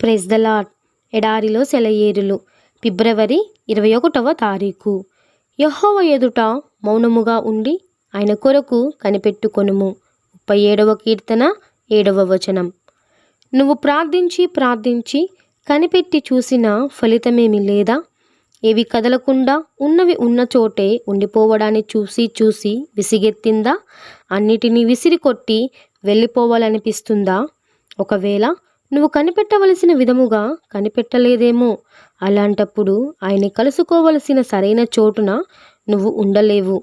Praise the lord. ఎడారిలో సెలయేరులు. ఫిబ్రవరి 21వ తారీఖు. యెహోవా ఎదుట మౌనముగా ఉండి ఆయన కొరకు కనిపెట్టుకొనుము. 37వ కీర్తన 7వ వచనం. నువ్వు ప్రార్థించి ప్రార్థించి కనిపెట్టి చూసిన ఫలితమేమి లేదా? ఏవి కదలకుండా ఉన్నవి ఉన్న చోటే ఉండిపోవడాన్ని చూసి చూసి విసిగెత్తిందా? అన్నిటినీ విసిరికొట్టి వెళ్ళిపోవాలనిపిస్తుందా? ఒకవేళ నువ్వు కనిపెట్టవలసిన విధముగా కనిపెట్టలేదేమో. అలాంటప్పుడు ఆయన్ని కలుసుకోవలసిన సరైన చోటున నువ్వు ఉండలేవు.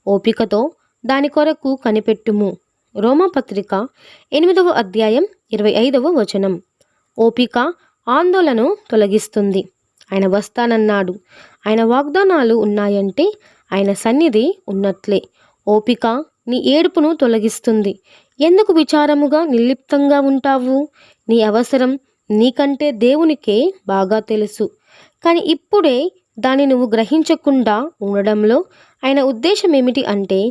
ఓపికతో దాని కొరకు కనిపెట్టుము. రోమాపత్రిక 8వ అధ్యాయం 25వ వచనం. ఓపిక ఆందోళన తొలగిస్తుంది. ఆయన వస్తానన్నాడు. ఆయన వాగ్దానాలు ఉన్నాయంటే ఆయన సన్నిధి ఉన్నట్లే. ఓపిక నీ ఏడుపును తొలగిస్తుంది. ఎందుకు విచారముగా నిర్లిప్తంగా ఉంటావు? నీ అవసరం నీకంటే దేవునికే బాగా తెలుసు. కానీ ఇప్పుడే దాన్ని నువ్వు గ్రహించకుండా ఉండడంలో ఆయన ఉద్దేశం ఏమిటి అంటే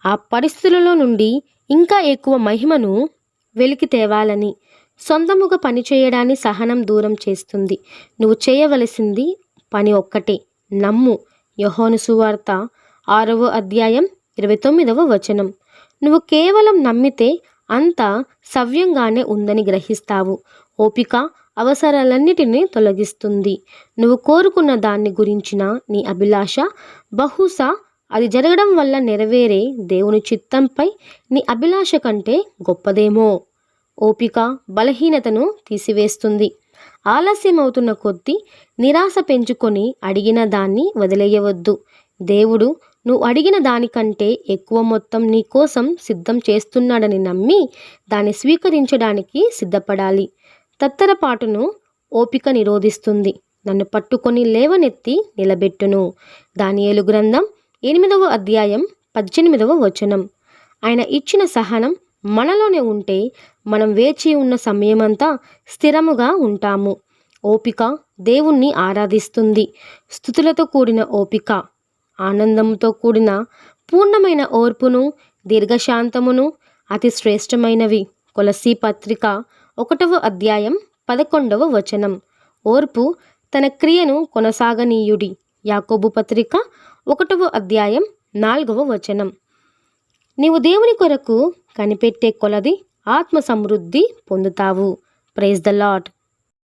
ఆ పరిస్థితులలో నుండి ఇంకా ఎక్కువ మహిమను వెలికి తేవాలని. సొంతముగా పనిచేయడాన్ని సహనం దూరం చేస్తుంది. నువ్వు చేయవలసింది పని ఒక్కటే, నమ్ము. యోహాను సువార్త 6వ అధ్యాయం 29వ వచనం. నువ్వు కేవలం నమ్మితే అంతా సవ్యంగానే ఉందని గ్రహిస్తావు. ఓపిక అవసరాలన్నిటినీ తొలగిస్తుంది. నువ్వు కోరుకున్న దాన్ని గురించిన నీ అభిలాష బహుశా అది జరగడం వల్ల నెరవేరే దేవుని చిత్తంపై నీ అభిలాష కంటే గొప్పదేమో. ఓపిక బలహీనతను తీసివేస్తుంది. ఆలస్యమవుతున్న కొద్దీ నిరాశ పెంచుకొని అడిగిన దాన్ని వదిలేయవద్దు. దేవుడు నువ్వు అడిగిన దానికంటే ఎక్కువ మొత్తం నీ కోసం సిద్ధం చేస్తున్నాడని నమ్మి దాన్ని స్వీకరించడానికి సిద్ధపడాలి. తత్తరపాటును ఓపిక నిరోధిస్తుంది. నన్ను పట్టుకొని లేవనెత్తి నిలబెట్టును. దానియేలు గ్రంథం 8వ అధ్యాయం 18వ వచనం. ఆయన ఇచ్చిన సహనం మనలోనే ఉంటే మనం వేచి ఉన్న సమయమంతా స్థిరముగా ఉంటాము. ఓపిక దేవుణ్ణి ఆరాధిస్తుంది. స్తుతులతో కూడిన ఓపిక, ఆనందంతో కూడిన పూర్ణమైన ఓర్పును, దీర్ఘశాంతమును అతి శ్రేష్టమైనవి. కొలసీ పత్రిక 1వ అధ్యాయం 11వ వచనం. ఓర్పు తన క్రియను కొనసాగనీయుడి. యాకోబు పత్రిక 1వ అధ్యాయం 4వ వచనం. నీవు దేవుని కొరకు కనిపెట్టే కొలది ఆత్మ సమృద్ధి పొందుతావు. Praise the lord.